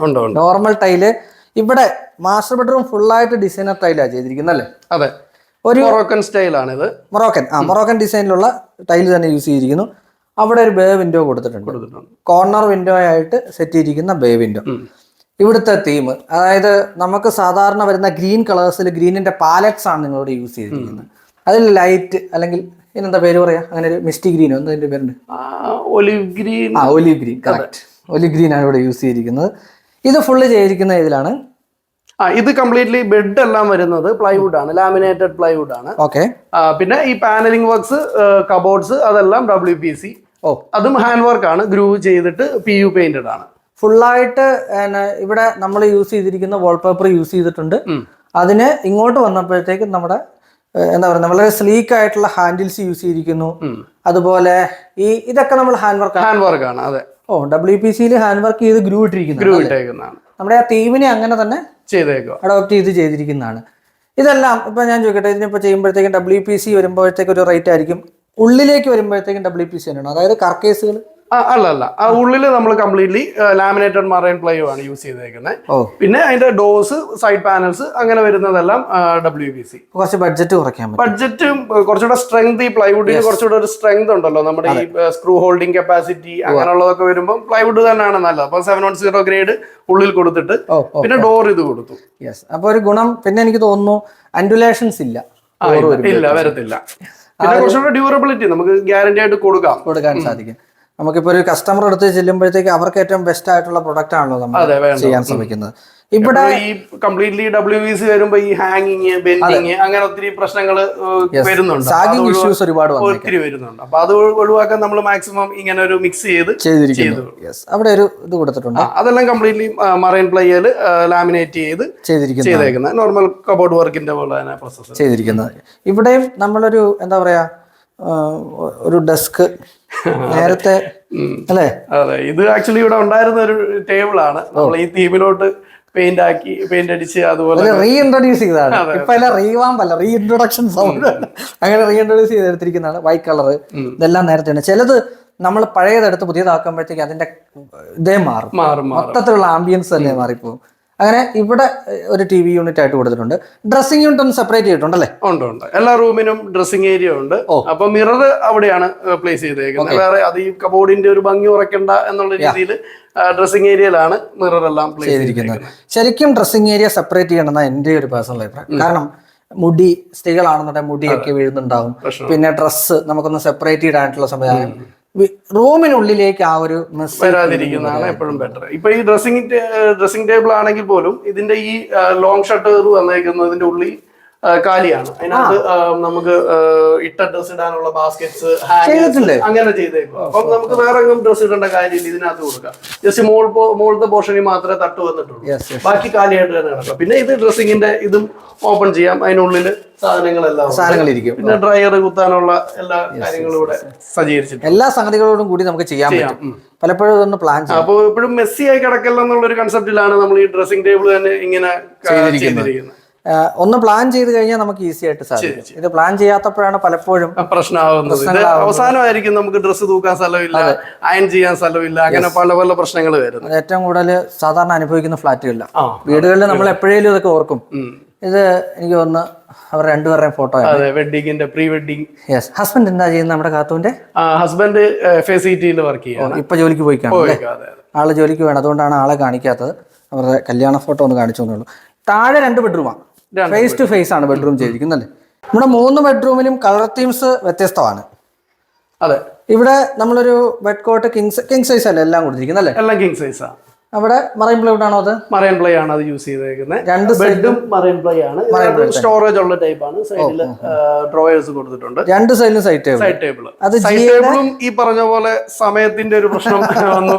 നോർമൽ ടൈല് ഇവിടെ മാസ്റ്റർ ബെഡ്റൂം ഫുള്ളായിട്ട് ഡിസൈനർ ടൈലാണ് ചെയ്തിരിക്കുന്നത് അല്ലേ? അതെ, ഒരു മൊറോക്കൻ സ്റ്റൈലാണ് ഇത്. മൊറോക്കൻ ഡിസൈനിലുള്ള ടൈല് തന്നെ യൂസ് ചെയ്തിരിക്കുന്നു. അവിടെ ഒരു ബേ വിൻഡോ കൊടുത്തിട്ടുണ്ട്. കോർണർ വിൻഡോ ആയിട്ട് സെറ്റ് ചെയ്തിരിക്കുന്ന ബേ വിൻഡോ. ഇവിടുത്തെ തീം, അതായത് നമുക്ക് സാധാരണ വരുന്ന ഗ്രീൻ കളേഴ്സിൽ ഗ്രീനിന്റെ പാലറ്റ്സ് ആണ് നിങ്ങളോട് യൂസ് ചെയ്തിരിക്കുന്നത്. അതിൽ ലൈറ്റ് അല്ലെങ്കിൽ ഇതിനെന്താ പേര് പറയാ, അങ്ങനെ ഒരു മിസ്റ്റി ഗ്രീനോ എന്താ അതിന്റെ പേരുണ്ട്? Olive green. Correct, olive green ആണ് ഇവിടെ യൂസ് ചെയ്തിരിക്കുന്നത്. ഇത് ഫുള്ള് ചെയ്തിരിക്കുന്ന ഇതിലാണ്. ഇത് കംപ്ലീറ്റ്ലി ബെഡ് എല്ലാം വരുന്നത് പ്ലൈവുഡ് ആണ്, ലാമിനേറ്റഡ് പ്ലൈവുഡ് ആണ്. ഓക്കെ. പിന്നെ ഈ പാനലിംഗ് വർക്ക്സ്, കബോർഡ്സ് അതെല്ലാം WPC. അതും ഹാൻഡ് വർക്ക് ആണ്, ഗ്രൂ ചെയ്തിട്ട് PU പെയിന്റഡ് ആണ്. ഫുള്ളായിട്ട് ഇവിടെ നമ്മൾ യൂസ് ചെയ്തിരിക്കുന്ന വാൾപേപ്പർ യൂസ് ചെയ്തിട്ടുണ്ട്. അതിന് ഇങ്ങോട്ട് വന്നപ്പോഴത്തേക്കും നമ്മുടെ എന്താ പറയുക വളരെ സ്ലീക്ക് ആയിട്ടുള്ള ഹാൻഡിൽസ് യൂസ് ചെയ്തിരിക്കുന്നു. അതുപോലെ ഇതൊക്കെ നമ്മൾ ഹാൻഡ് വർക്ക് ആണ്. അതെ, WPCയിൽ ഹാൻഡ് വർക്ക് ചെയ്ത് ഗ്രൂ ഇട്ടിരിക്കുന്നതാണ്. നമ്മുടെ ആ തീമിനെ അങ്ങനെ തന്നെ അഡോപ്റ്റ് ചെയ്തിരിക്കുന്നതാണ്. ഇതെല്ലാം ഇപ്പൊ ഞാൻ ചോദിക്കട്ടെ, ഇതിനിപ്പോ ചെയ്യുമ്പോഴത്തേക്കും WPC വരുമ്പോഴത്തേക്ക് ഒരു റേറ്റ് ആയിരിക്കും, ഉള്ളിലേക്ക് വരുമ്പോഴത്തേക്കും WPC തന്നെയാണ്, അതായത് കർക്കേസുകൾ അല്ല. ആ ഉള്ളില് നമ്മൾ കംപ്ലീറ്റ്ലി ലാമിനേറ്റഡ് മറൈൻ പ്ലൈ ആണ് യൂസ് ചെയ്തേക്കുന്നത്. പിന്നെ അതിന്റെ ഡോസ്, സൈഡ് പാനൽസ് അങ്ങനെ വരുന്നതെല്ലാം WPC. കുറച്ച് ബഡ്ജറ്റ് കുറയ്ക്കാൻ പറ്റും. ബഡ്ജറ്റും കുറച്ചുകൂടെ സ്ട്രെങ്ത്, ഈ പ്ലൈവുഡിന് കുറച്ചുകൂടെ ഒരു സ്ട്രെങ്ത് ഉണ്ടല്ലോ, നമ്മുടെ ഈ സ്ക്രൂ ഹോൾഡിംഗ് കപ്പാസിറ്റി അങ്ങനെയുള്ളതൊക്കെ വരുമ്പോൾ പ്ലൈവുഡ് തന്നെയാണ് നല്ലത്. അപ്പൊ 710 ഗ്രേഡ് ഉള്ളിൽ കൊടുത്തിട്ട് പിന്നെ ഡോർ ഇത് കൊടുത്തു. അപ്പൊ ഒരു ഗുണം. പിന്നെ എനിക്ക് തോന്നുന്നു അൻഡുലേഷൻസ് ഇല്ല, വരത്തില്ല. പിന്നെ കുറച്ചുകൂടെ ഡ്യൂറബിലിറ്റി നമുക്ക് ഗ്യാരണ്ടി ആയിട്ട് കൊടുക്കാൻ സാധിക്കും. നമുക്കിപ്പോ ഒരു കസ്റ്റമർ എടുത്ത് ചെല്ലുമ്പോഴത്തേക്ക് അവർക്ക് ഏറ്റവും ബെസ്റ്റ് ആയിട്ടുള്ള പ്രൊഡക്റ്റ് ആണല്ലോ നമ്മൾ ചെയ്യാൻ ശ്രമിക്കുന്നത്. ഇവിടെ ഈ കംപ്ലീറ്റ്ലി WPC വരുമ്പോ ഈ ഹാങ്ങിങ്, ബെൻഡിങ് അങ്ങനെ ഒത്തിരി പ്രശ്നങ്ങൾ വരുന്നുണ്ട്, ഒത്തിരി വരുന്നുണ്ട്. അപ്പൊ അത് ഒഴിവാക്കാൻ നമ്മൾ മാക്സിമം ഇങ്ങനെ ഒരു മിക്സ് ചെയ്തിരിക്കുന്നു. അവിടെ ഒരു ഇത് കൊടുത്തിട്ടുണ്ട്. അതെല്ലാം കംപ്ലീറ്റ്ലി മറൈൻ പ്ലൈയിൽ ലാമിനേറ്റ് ചെയ്തേക്കുന്നത് നോർമൽ കബോർഡ് വർക്കിന്റെ പോലെ തന്നെ പ്രോസസ് ചെയ്തിരിക്കുന്നത്. ഇവിടെയും നമ്മളൊരു എന്താ പറയാ ഒരു ഡെസ്ക് നേരത്തെ അല്ലേ? അതെ, ഇത് ആക്ച്വലി ഇവിടെ ഉണ്ടായിരുന്ന ഒരു ടേബിൾ ആണ്. നമ്മൾ ഈ തീമിലോട്ട് പെയിന്റ് അടിച്ച് അതുപോലെ റീഇൻട്രൊഡ്യൂസ് ചെയ്തതാണ്. ഇപ്പൊ എല്ലാം റീവാമ്പല്ല, റീഇൻട്രൊഡക്ഷൻ സൗണ്ട്. അങ്ങനെ റീഇൻട്രൊഡ്യൂസ് ചെയ്തെടുത്തിരിക്കുന്നതാണ്. വൈറ്റ് കളർ ഇതെല്ലാം നേരത്തെ തന്നെ. ചിലത് നമ്മൾ പഴയതെടുത്ത് പുതിയതാക്കുമ്പോഴത്തേക്ക് അതിന്റെ ഇതേ മാറും, മൊത്തത്തിലുള്ള ആംബിയൻസ് തന്നെ മാറിപ്പോകും. അങ്ങനെ ഇവിടെ ഒരു TV യൂണിറ്റ് ആയിട്ട് കൊടുത്തിട്ടുണ്ട്. ഡ്രസ്സിംഗ് യൂണിറ്റ് ഒന്ന് സെപ്പറേറ്റ് ചെയ്തിട്ടുണ്ടല്ലേ? ഉണ്ട്. എല്ലാ റൂമിനും ഡ്രസ്സിംഗ് ഏരിയ ഉണ്ട്. അപ്പൊ മിറർ അവിടെയാണ് പ്ലേസ് ചെയ്തേക്കുന്നത്. വേറെ അത് ഈ കബോർഡിന്റെ ഒരു ഭംഗി ഉറക്കണ്ട എന്നുള്ള രീതിയിൽ ഡ്രസ്സിംഗ് ഏരിയയിലാണ് മിറർ എല്ലാം പ്ലേസ് ചെയ്തിരിക്കുന്നത്. ശരിക്കും ഡ്രസ്സിംഗ് ഏരിയ സെപ്പറേറ്റ് ചെയ്യണമെന്നാണ് എൻ്റെ ഒരു പേഴ്സണൽ അഭിപ്രായം. കാരണം മുടി, സ്ത്രീകളാണെന്നുണ്ടെങ്കിൽ മുടിയൊക്കെ വീഴുന്നുണ്ടാവും. പിന്നെ ഡ്രസ്സ് നമുക്കൊന്ന് സെപ്പറേറ്റ് ചെയ്തായിട്ടുള്ള സംവിധാനം റൂമിനുള്ളിലേക്ക് ആ ഒരു വരാതിരിക്കുന്നതാണ് എപ്പോഴും ബെറ്റർ. ഇപ്പൊ ഈ ഡ്രസ്സിംഗ് ടേബിൾ ആണെങ്കിൽ പോലും ഇതിന്റെ ഈ ലോങ് ഷട്ടർ വന്നേക്കുന്നതിന്റെ ഉള്ളിൽ കാലിയാണ്. അതിനകത്ത് നമുക്ക് ഇട്ട ഡ്രസ് ഇടാനുള്ള ബാസ്കറ്റ്സ് അങ്ങനെ ചെയ്തേക്കും. അപ്പം നമുക്ക് വേറെ ഡ്രസ് ഇടേണ്ട കാര്യമില്ല, ഇതിനകത്ത് കൊടുക്കാം. ജസ്റ്റ് മുകളിലത്തെ പോർഷനിൽ മാത്രമേ തട്ട് വന്നിട്ടുള്ളൂ, ബാക്കി കാലിയായിട്ട് തന്നെ കിടക്കാം. പിന്നെ ഇത് ഡ്രസ്സിങ്ങിന്റെ ഇതും ഓപ്പൺ ചെയ്യാം, അതിനുള്ളിൽ സാധനങ്ങളിരിക്കും. പിന്നെ ഡ്രയർ കുത്താനുള്ള എല്ലാ കാര്യങ്ങളും ഇവിടെ സജ്ജീകരിച്ചിട്ടുണ്ട്. എല്ലാ സംഗതികളോടും കൂടി നമുക്ക് ചെയ്യാൻ പറ്റും. പലപ്പോഴും ഇതൊന്ന് പ്ലാൻ ചെയ്യാം. അപ്പോൾ എപ്പോഴും മെസ്സി ആയി കിടക്കല്ല എന്നുള്ളൊരു കൺസെപ്റ്റിലാണ് നമ്മൾ ഈ ഡ്രസ്സിംഗ് ടേബിൾ തന്നെ ഇങ്ങനെ ചെയ്തിരിക്കുന്നത്. ഒന്ന് പ്ലാൻ ചെയ്ത് കഴിഞ്ഞാൽ നമുക്ക് ഈസി ആയിട്ട് സാധിക്കും. ഇത് പ്ലാൻ ചെയ്യാത്തപ്പോഴാണ് പലപ്പോഴും പ്രശ്നമാവുന്നത്. അവസാനമായിരിക്കും നമുക്ക് ഡ്രസ്സ് തൂക്കാൻ സ്ഥലമില്ല, അയൺ ചെയ്യാൻ സ്ഥലമില്ല, അങ്ങനെ പല പല പ്രശ്നങ്ങൾ വരുന്നത്. ഏറ്റവും കൂടുതൽ സാധാരണ അനുഭവിക്കുന്ന ഫ്ലാറ്റുകളില്ല. വീടുകളിൽ നമ്മൾ എപ്പോഴേലും ഇതൊക്കെ ഓർക്കും. ഇത് എനിക്ക് തോന്നുന്നു അവർ രണ്ടുപേരുടെയും ഫോട്ടോ വെഡിങ്ങിന്റെ പ്രീ വെഡിങ്. യെസ്. ഹസ്ബൻഡ് എന്താ ചെയ്യുന്നത് നമ്മുടെ കാത്തുവിന്റെ? ഹസ്ബൻഡ് FACT-ൽ വർക്ക് ചെയ്യാണ്. ഇപ്പൊ ജോലിക്ക് പോയി കാണും. ആള് ജോലിക്ക് വേണം, അതുകൊണ്ടാണ് ആളെ കാണിക്കാത്തത്. അവരുടെ കല്യാണ ഫോട്ടോ ഒന്ന് കാണിച്ചു തന്നുള്ളൂ. താഴെ 2 ബെഡ്റൂമാണ്, ഫേസ് ടു ഫേസ് ആണ് ബെഡ്റൂം ചെയ്തിരിക്കുന്നത്. നമ്മുടെ 3 ബെഡ്റൂമിലും കളർ തീംസ് വ്യത്യസ്തമാണ്. അതെ, ഇവിടെ നമ്മളൊരു ബെഡ് കോട്ട് കിങ് സൈസ് അല്ലേ എല്ലാം കൊടുത്തിരിക്കുന്നത് അല്ലേ? എല്ലാം കിങ് സൈസാ. അവിടെ മറൈൻ പ്ലൈവുഡ് ആണോ? അത് മറൈൻ പ്ലൈ ആണ് അത് യൂസ് ചെയ്തേക്കുന്നത്. 2 ബെഡും മറൈൻ പ്ലൈ ആണ്. സ്റ്റോറേജ് ഉള്ള ടൈപ്പ് ആണ്. സൈഡിൽ ഡ്രോയേഴ്സ് കൊടുത്തിട്ടുണ്ട്. 2 സൈഡിലും സൈഡ് ടേബിൾ. സൈഡ് ടേബിളും ഈ പറഞ്ഞ പോലെ സമയത്തിന്റെ ഒരു പ്രശ്നം വന്നു.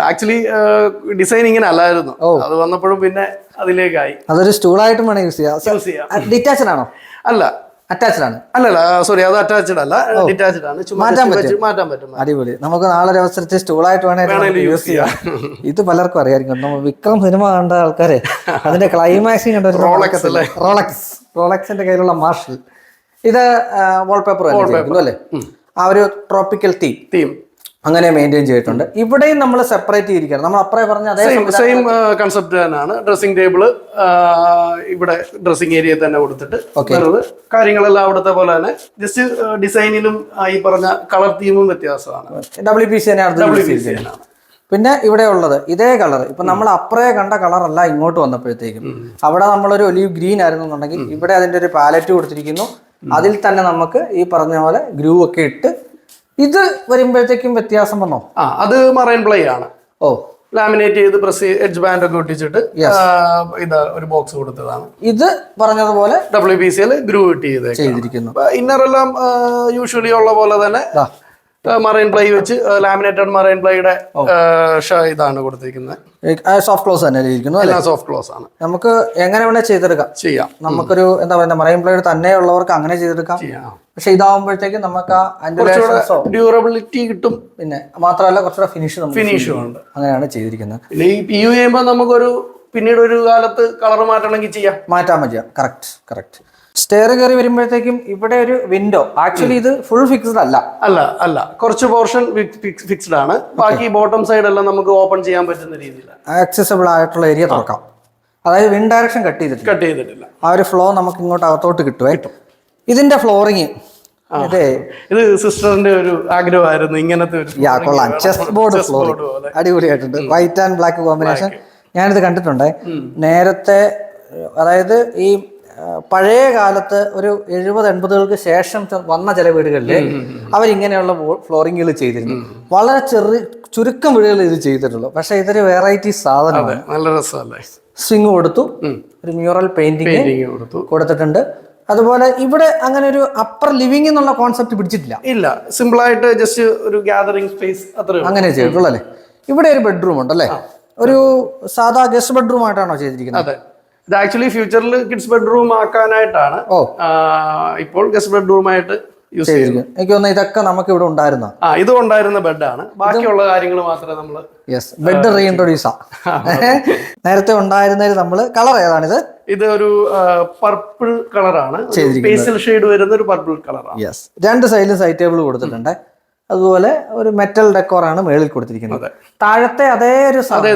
ആക്ച്വലി ഡിസൈൻ ഇങ്ങനെ അല്ലായിരുന്നു, അത് വന്നപ്പോഴും പിന്നെ അതിലേക്കായി. അതൊരു സ്റ്റൂളായിട്ടും വേണം യൂസ് ചെയ്യാം. ഡിറ്റാച്ച്ഡ് ആണോ? അല്ല, അറ്റാച്ച്ഡ് ആണ്. അല്ലല്ല, സോറി, അത് അറ്റാച്ച്ഡ് അല്ല, ഡിറ്റാച്ച്ഡ് ആണ്. മാറ്റാൻ പറ്റും. അടിപൊളി. നമുക്ക് നാളെ ഒരു അവസരത്തിൽ സ്റ്റൂളായിട്ട് വേണമെങ്കിൽ യൂസ് ചെയ്യാം. ഇത് പലർക്കും അറിയായിരിക്കും. നമ്മൾ വിക്രം സിനിമ കണ്ട ആൾക്കാരെ അതിന്റെ ക്ലൈമാക്സിങ് കണ്ട റോളക്സിന്റെ കയ്യിലുള്ള മാർഷൽ. ഇത് വാൾപേപ്പർ അല്ലേ? ആ ഒരു ട്രോപ്പിക്കൽ തീം അങ്ങനെ മെയിൻറ്റെയിൻ ചെയ്തിട്ടുണ്ട്. ഇവിടെയും നമ്മൾ സെപ്പറേറ്റ് ചെയ്തിരിക്കുകയാണ്. നമ്മൾ അപ്പറേ പറഞ്ഞ അതേ സെയിം കൺസെപ്റ്റ് തന്നെയാണ്. ഡ്രസ്സിംഗ് ടേബിള് ഇവിടെ ഡ്രസ്സിംഗ് ഏരിയ തന്നെ കൊടുത്തിട്ട് കാര്യങ്ങളെല്ലാം അവിടുത്തെ പോലെ തന്നെ. ജസ്റ്റ് ഡിസൈനിലും ഈ പറഞ്ഞ കളർ തീമും വ്യത്യാസമാണ്. WPC തന്നെയാണ്. പിന്നെ ഇവിടെ ഉള്ളത് ഇതേ കളർ. ഇപ്പൊ നമ്മൾ അപ്പറേ കണ്ട കളറല്ല ഇങ്ങോട്ട് വന്നപ്പോഴത്തേക്കും. അവിടെ നമ്മളൊരു ഒലീവ് ഗ്രീൻ ആയിരുന്നു എന്നുണ്ടെങ്കിൽ ഇവിടെ അതിന്റെ ഒരു പാലറ്റ് കൊടുത്തിരിക്കുന്നു. അതിൽ തന്നെ നമുക്ക് ഈ പറഞ്ഞ പോലെ ഗ്രൂ ഒക്കെ ഇട്ട് ഇത് വരുമ്പോഴത്തേക്കും വ്യത്യാസം വന്നോ? അത് മറൈൻ പ്ലൈ ആണ്. ലാമിനേറ്റ് ചെയ്ത് പ്രസ് എഡ്ജ് ബാൻഡ് ഒക്കെ ഒട്ടിച്ചിട്ട് ഇത് ഒരു ബോക്സ് കൊടുത്തതാണ്. ഇത് പറഞ്ഞതുപോലെ WPC-ൽ ഗ്രൂ ഇട്ട് ചെയ്തിരിക്കുന്നു. ഇന്നർ എല്ലാം യൂഷ്വലി ഉള്ള പോലെ തന്നെ മറൈൻ പ്ലൈ വെച്ച് ലാമിനേറ്റഡ് മറൈൻ പ്ലൈയുടെ ഇതാണ് കൊടുത്തിരിക്കുന്നത്. സോഫ്റ്റ് ക്ലോസ് തന്നെ ഇരിക്കുന്നു. എല്ലാം സോഫ്റ്റ് ക്ലോസ് ആണ്. നമുക്ക് എങ്ങനെ വേണേൽ ചെയ്യാം. നമുക്കൊരു എന്താ പറയുക, മറൈൻ പ്ലൈയുടെ തന്നെ ഉള്ളവർക്ക് അങ്ങനെ ചെയ്തെടുക്കാം. പക്ഷെ ഇതാവുമ്പോഴത്തേക്കും നമുക്ക് ഡ്യൂറബിലിറ്റി കിട്ടും. പിന്നെ മാത്രമല്ല കുറച്ചുകൂടെ ഫിനിഷും ഉണ്ട്. അങ്ങനെയാണ് ചെയ്തിരിക്കുന്നത്. പിന്നെ ഈ PU ചെയ്യുമ്പോൾ നമുക്കൊരു പിന്നീട് ഒരു കാലത്ത് കളർ മാറ്റണമെങ്കിൽ മാറ്റാൻ പറ്റും. കറക്റ്റ്. സ്റ്റെയർ കയറി വരുമ്പോഴത്തേക്കും ഇവിടെ ഒരു വിൻഡോ. ആക്ച്വലി ഇത് ഫുൾ ഫിക്സ്ഡ് അല്ല, കുറച്ച് പോർഷൻ ഫിക്സ്ഡ് ആണ്. ബാക്കി ബോട്ടം സൈഡ് എല്ലാം നമുക്ക് ഓപ്പൺ ചെയ്യാൻ പറ്റുന്ന രീതിയിൽ ആക്സസിബിൾ ആയിട്ടുള്ള ഏരിയ തുറക്കാം. അതായത് വിൻഡ് ഡയറക്ഷൻ കട്ട് ചെയ്തിട്ടില്ല. ആ ഒരു ഫ്ലോ നമുക്ക് ഇങ്ങോട്ട് അകത്തോട്ട് കിട്ടും. ഇതിന്റെ ഫ്ലോറിങ് ഇത് സിസ്റ്ററിന്റെ ഒരു ആഗ്രഹമായിരുന്നു ഇങ്ങനത്തെ ഒരു. കൊള്ളാം. ചെസ്റ്റ് ബോർഡ് ഫ്ലോറിങ് അടിപൊളിയായിട്ടുണ്ട്. White and black combination. ഞാനിത് കണ്ടിട്ടുണ്ട് നേരത്തെ. അതായത് ഈ പഴയ കാലത്ത് ഒരു 70-80കൾക്ക് ശേഷം വന്ന ചില വീടുകളിൽ അവരിങ്ങനെയുള്ള ഫ്ലോറിങ്ങുകൾ ചെയ്തിരുന്നു. വളരെ ചുരുക്കം വീടുകളിൽ ഇത് ചെയ്തിട്ടുള്ളൂ. പക്ഷെ ഇതൊരു വെറൈറ്റി സാധനമാണ്. നല്ല രസമല്ലേ? സ്വിങ് കൊടുത്തു, ഒരു മ്യൂറൽ പെയിന്റിങ് കൊടുത്തിട്ടുണ്ട്. അതുപോലെ ഇവിടെ അങ്ങനെ ഒരു അപ്പർ ലിവിംഗ് എന്നുള്ള കോൺസെപ്റ്റ് പിടിച്ചിട്ടില്ല. സിമ്പിൾ ആയിട്ട് ജസ്റ്റ് ഒരു ഗ്യാതറിംഗ് സ്പേസ് അങ്ങനെ ചെയ്തിട്ടുള്ളൂ അല്ലേ? ഇവിടെ ഒരു ബെഡ്റൂം ഉണ്ടല്ലേ? ഒരു സാധാ ഗസ്റ്റ് ബെഡ്റൂം ആയിട്ടാണോ ചെയ്തിരിക്കുന്നത്? ഇത് ആക്ച്വലി ഫ്യൂച്ചറിൽ കിഡ്സ് ബെഡ്റൂം ആക്കാനായിട്ടാണ്. ഇപ്പോൾ ഗസ്റ്റ് ബെഡ്റൂം ആയിട്ട് യൂസ് ചെയ്യുന്നത്. എനിക്ക് തോന്നുന്നു ഇതൊക്കെ നമുക്ക് ഇവിടെ ഉണ്ടായിരുന്ന ഇത് ഉണ്ടായിരുന്ന ബെഡാണ്. ബാക്കിയുള്ള കാര്യങ്ങൾ മാത്രമേ നമ്മൾ യെസ് ബെഡ് റീഇൻട്രൊഡ്യൂസാ. നേരത്തെ ഉണ്ടായിരുന്നതിൽ നമ്മൾ കളർ ഏതാണിത്? ഇത് ഒരു പർപ്പിൾ കളറാണ്, പേസ്റ്റൽ ഷെയ്ഡ് വരുന്ന ഒരു പർപ്പിൾ കളറാണ്. യെസ്, രണ്ട് സൈഡിലും സൈഡ് ടേബിൾ കൊടുത്തിട്ടുണ്ട്. അതുപോലെ ഒരു മെറ്റൽ ഡെക്കോറാണ് മേളിൽ കൊടുത്തിരിക്കുന്നത്. താഴത്തെ അതേ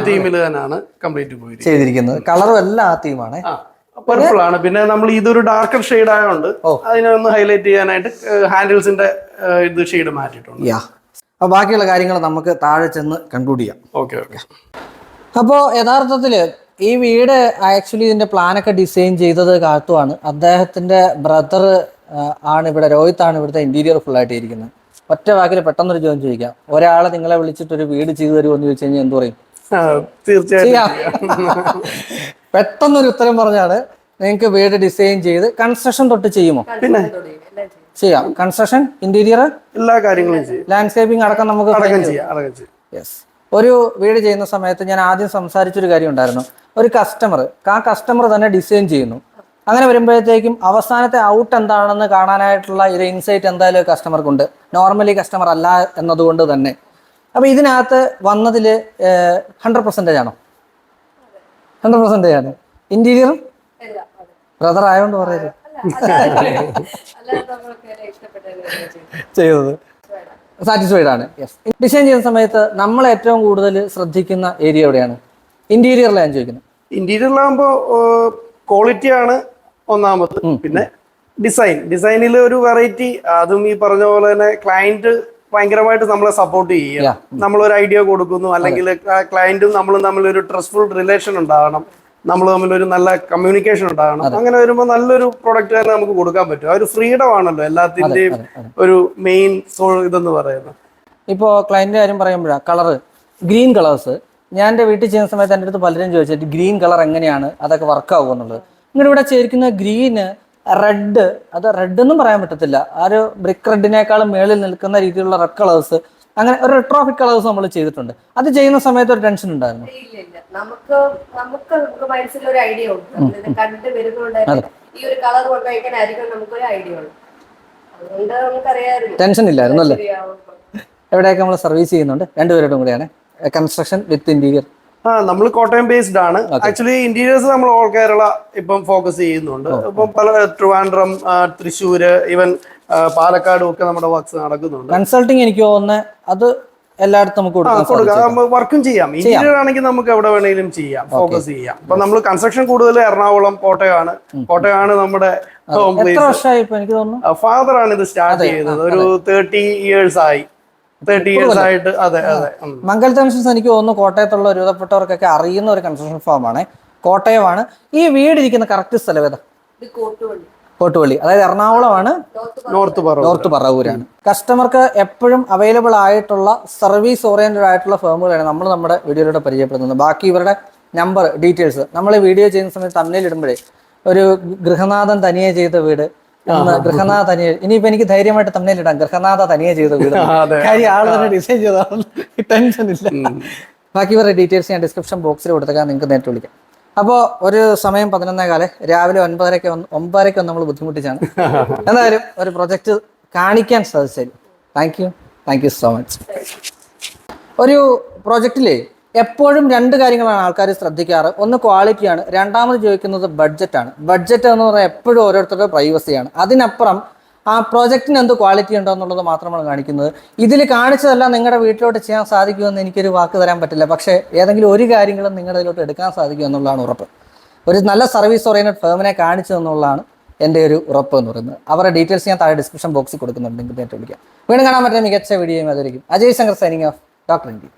തീമിൽ തന്നെയാണ് കംപ്ലീറ്റ് പോയി ചെയ്തിരിക്കുന്നത്. കളറും എല്ലാം ആ തീമാണ്, പർപ്പിൾ ആണ്. പിന്നെ നമ്മൾ ഇതൊരു ഡാർക്കർ ഷെയ്ഡ് ആയതുകൊണ്ട് അതിനെ ഒന്ന് ഹൈലൈറ്റ് ചെയ്യാനായിട്ട് ഹാൻഡിൽസിന്റെ ഇത് ഷെയ്ഡ് മാറ്റിയിട്ടുണ്ട്. അപ്പൊ ബാക്കിയുള്ള കാര്യങ്ങൾ നമുക്ക് താഴെ ചെന്ന് കൺക്ലൂഡ് ചെയ്യാം. ഓക്കെ. അപ്പോൾ യഥാർത്ഥത്തില് ഈ വീട് ആക്ച്വലി ഇതിന്റെ പ്ലാനൊക്കെ ഡിസൈൻ ചെയ്തത് കാത്തുവാണ്. അദ്ദേഹത്തിന്റെ ബ്രദർ ആണ് ഇവിടെ, രോഹിത് ആണ് ഇവിടുത്തെ ഇന്റീരിയർ ഫുൾ ആയിട്ട് ഇരിക്കുന്നത്. ഒറ്റ വാക്കിൽ പെട്ടെന്നൊരു ചോദ്യം ചോദിക്കാം, ഒരാളെ നിങ്ങളെ വിളിച്ചിട്ട് ഒരു വീട് ചെയ്തു തരുമോ എന്ന് ചോദിച്ചു കഴിഞ്ഞാൽ എന്ത് പറയും? തീർച്ചയായും പെട്ടെന്നൊരു ഉത്തരം പറഞ്ഞാണ് നിങ്ങൾക്ക് വീട് ഡിസൈൻ ചെയ്ത് കൺസ്ട്രക്ഷൻ തൊട്ട് ചെയ്യുമോ? പിന്നെ ചെയ്യാം. കൺസ്ട്രക്ഷൻ, ഇന്റീരിയർ, എല്ലാ കാര്യങ്ങളും ചെയ്യും. ലാൻഡ്സ്കേപ്പിംഗ് അടക്കം നമുക്ക് ചെയ്യാം. യെസ്. ഒരു വീട് ചെയ്യുന്ന സമയത്ത് ഞാൻ ആദ്യം സംസാരിച്ചൊരു കാര്യം ഉണ്ടായിരുന്നു. ഒരു കസ്റ്റമർ തന്നെ ഡിസൈൻ ചെയ്യുന്നു. അങ്ങനെ വരുമ്പോഴത്തേക്കും അവസാനത്തെ ഔട്ട് എന്താണെന്ന് കാണാനായിട്ടുള്ള ഒരു ഇൻസൈറ്റ് എന്തായാലും കസ്റ്റമർക്കുണ്ട്. നോർമലി കസ്റ്റമർ അല്ല എന്നതുകൊണ്ട് തന്നെ. അപ്പോൾ ഇതിനകത്ത് വന്നതിൽ 100% ആണോ? 100% ആണ്. ഇന്റീരിയറും ബ്രദർ ആയതുകൊണ്ട് പറയരുത് ചെയ്തത് സാറ്റിസ്ഫൈഡ് ആണ്. യെസ്. ഡിസൈൻ ചെയ്യുന്ന സമയത്ത് നമ്മൾ ഏറ്റവും കൂടുതൽ ശ്രദ്ധിക്കുന്ന ഏരിയ എവിടെയാണ്? ഇന്റീരിയറിലാണ് ഞാൻ ചോദിക്കുന്നത്. ഇന്റീരിയറിലാകുമ്പോൾ ക്വാളിറ്റിയാണ് ഒന്നാമത്. പിന്നെ ഡിസൈനിൽ ഒരു വെറൈറ്റി, അതും ഈ പറഞ്ഞ പോലെ തന്നെ ക്ലയന്റ് ഭയങ്കരമായിട്ട് നമ്മളെ സപ്പോർട്ട് ചെയ്യുക. നമ്മളൊരു ഐഡിയ കൊടുക്കുന്നു, അല്ലെങ്കിൽ ക്ലയന്റും നമ്മളും തമ്മിലൊരു ട്രസ്റ്റ്ഫുൾ റിലേഷൻ ഉണ്ടാകണം, നമ്മൾ തമ്മിലൊരു നല്ല കമ്മ്യൂണിക്കേഷൻ ഉണ്ടാകണം. അങ്ങനെ വരുമ്പോൾ നല്ലൊരു പ്രൊഡക്റ്റ് തന്നെ നമുക്ക് കൊടുക്കാൻ പറ്റും. ആ ഒരു ഫ്രീഡം ആണല്ലോ എല്ലാത്തിന്റെയും ഒരു മെയിൻ ഇതെന്ന് പറയുന്നത്. ഇപ്പോൾ ക്ലയന്റിന്റെ കാര്യം പറയുമ്പോഴാണ് കളറ്, ഗ്രീൻ കളേഴ്സ്. ഞാൻ എൻ്റെ വീട്ടിൽ ചെയ്യുന്ന സമയത്ത് എൻ്റെ അടുത്ത് പലരും ചോദിച്ചിട്ട് ഗ്രീൻ കളർ എങ്ങനെയാണ് അതൊക്കെ വർക്ക് ആവുക എന്നുള്ളത്. ഇങ്ങനെ ഇവിടെ ചേർക്കുന്ന ഗ്രീന്, റെഡ്, അത് റെഡ് എന്നും പറയാൻ പറ്റത്തില്ല, ആ ഒരു ബ്രിക്ക് റെഡിനേക്കാളും മേളിൽ നിൽക്കുന്ന രീതിയിലുള്ള റെഡ് കളേഴ്സ്, അങ്ങനെ ഒരു റെട്രോഫിക് കളേഴ്സ് നമ്മൾ ചെയ്തിട്ടുണ്ട്. അത് ചെയ്യുന്ന സമയത്ത് ഒരു ടെൻഷൻ ഉണ്ടായിരുന്നു. നമുക്ക് മനസ്സിലൊരു ഐഡിയ ഉണ്ട്, കണ്ടു വരുന്നുണ്ട് ഈ ഒരു കളർ കൊണ്ടുപോയിക്കാനായിരിക്കും നമുക്കൊരു ഐഡിയ ഉണ്ട്. അതുകൊണ്ട് നമുക്കറിയാമായിരുന്നു, ടെൻഷൻ ഇല്ലായിരുന്നു അല്ലേ? എവിടെയൊക്കെ നമ്മൾ സർവീസ് ചെയ്യുന്നുണ്ട് രണ്ടുപേരോടും കൂടിയാണ്. കൺസ്ട്രക്ഷൻ വിത്ത് ഇന്റീരിയർ. നമ്മൾ കോട്ടയം ബേസ്ഡ് ആണ്. ആക്ച്വലി ഇന്റീരിയേഴ്സ് നമ്മൾ ഓൾ കേരള ഇപ്പം ഫോക്കസ് ചെയ്യുന്നുണ്ട്. ഇപ്പം പല ട്രിവാൻഡ്രം, തൃശ്ശൂര്, ഈവൻ പാലക്കാടും ഒക്കെ നമ്മുടെ വർക്ക്സ് നടക്കുന്നുണ്ട്. കൺസൾട്ടിങ് എനിക്ക് തോന്നുന്നത് അത് എല്ലായിടത്തും നമുക്ക് കൊടുക്കാം, വർക്കും ചെയ്യാം. ഇന്റീരിയർ ആണെങ്കിൽ നമുക്ക് എവിടെ വേണമെങ്കിലും ചെയ്യാം, ഫോക്കസ് ചെയ്യാം. ഇപ്പൊ നമ്മൾ കൺസ്ട്രക്ഷൻ കൂടുതൽ എറണാകുളം, കോട്ടയമാണ് നമ്മുടെ ഹോം പ്ലേസ്. ഫാദർ ആണ് ഇത് സ്റ്റാർട്ട് ചെയ്തത്, ഒരു 30 years ആയി. 30 years ആയിട്ട്. അതെ. മംഗൽ കൺസ്ട്രക്ഷൻസ് എനിക്ക് തോന്നുന്നു കോട്ടയത്തുള്ള ഒരുവിധപ്പെട്ടവർക്കൊക്കെ അറിയുന്ന ഒരു കൺസ്ട്രക്ഷൻ ഫാമാണ്, കോട്ടയമാണ്. ഈ വീട് ഇരിക്കുന്ന കറക്റ്റ് സ്ഥലം ഏതാ? കോട്ടുവള്ളി, അതായത് എറണാകുളമാണ്, നോർത്ത് പറവൂരാണ്. കസ്റ്റമർക്ക് എപ്പോഴും അവൈലബിൾ ആയിട്ടുള്ള സർവീസ് ഓറിയന്റഡ് ആയിട്ടുള്ള ഫേമുകളാണ് നമ്മൾ നമ്മുടെ വീഡിയോയിലൂടെ പരിചയപ്പെടുത്തുന്നത്. ബാക്കി ഇവരുടെ നമ്പർ, ഡീറ്റെയിൽസ് നമ്മൾ വീഡിയോ ചെയ്യുന്ന സമയത്ത് തമ്മിൽ ഇടുമ്പോഴേ ഒരു ഗൃഹനാഥൻ തനിയെ ചെയ്ത വീട്, ഗൃഹനാഥ തനിയെ, ഇനിയിപ്പോ എനിക്ക് ധൈര്യമായിട്ട് തമ്മിൽ ഇടാം ഗൃഹനാഥ തനിയെ ചെയ്ത വീട്, കാര്യം ആള് തന്നെ ഡിസൈൻ ചെയ്തതാണ്, ടെൻഷൻ ഇല്ല. ബാക്കി ഇവരുടെ ഡീറ്റെയിൽസ് ഞാൻ ഡിസ്ക്രിപ്ഷൻ ബോക്സിൽ കൊടുത്തേക്കാൻ നിങ്ങൾക്ക് നേരിട്ട് വിളിക്കാം. അപ്പോൾ ഒരു സമയം 11:15 രാവിലെ 9:30 നമ്മൾ ബുദ്ധിമുട്ടിച്ചാണ്. എന്തായാലും ഒരു പ്രൊജക്റ്റ് കാണിക്കാൻ സാധിച്ചത് താങ്ക് യു സോ മച്ച്. ഒരു പ്രൊജക്റ്റിലെ എപ്പോഴും രണ്ട് കാര്യങ്ങളാണ് ആൾക്കാർ ശ്രദ്ധിക്കാറ്. ഒന്ന് ക്വാളിറ്റിയാണ്, രണ്ടാമത് ചോദിക്കുന്നത് ബഡ്ജറ്റാണ്. ബഡ്ജറ്റ് എന്ന് പറഞ്ഞാൽ എപ്പോഴും ഓരോരുത്തരുടെ പ്രൈവസിയാണ്. അതിനപ്പുറം ആ പ്രോജക്റ്റിന് എന്ത് ക്വാളിറ്റി ഉണ്ടോ എന്നുള്ളത് മാത്രമാണ് കാണിക്കുന്നത്. ഇതിൽ കാണിച്ചതെല്ലാം നിങ്ങളുടെ വീട്ടിലോട്ട് ചെയ്യാൻ സാധിക്കുമെന്ന് എനിക്കൊരു വാക്ക് തരാൻ പറ്റില്ല, പക്ഷേ ഏതെങ്കിലും ഒരു കാര്യങ്ങളും നിങ്ങളുടെ ഇതിലോട്ട് എടുക്കാൻ സാധിക്കും എന്നുള്ളതാണ് ഉറപ്പ്. ഒരു നല്ല സർവീസ് ഓറിയന്റഡ് ഫേമിനെ കാണിച്ചു എന്നുള്ളതാണ് എൻ്റെ ഒരു ഉറപ്പ് എന്ന് പറയുന്നത്. അവരുടെ ഡീറ്റെയിൽസ് ഞാൻ താഴെ ഡിസ്ക്രിപ്ഷൻ ബോക്സിൽ കൊടുക്കുന്നുണ്ട്, നിങ്ങൾക്ക് നേരിട്ട് വിളിക്കാം. വീണ്ടും കാണാൻ പറ്റുന്ന മികച്ച വീഡിയോയും അതായിരിക്കും. Ajay Shankar signing off, doctor India.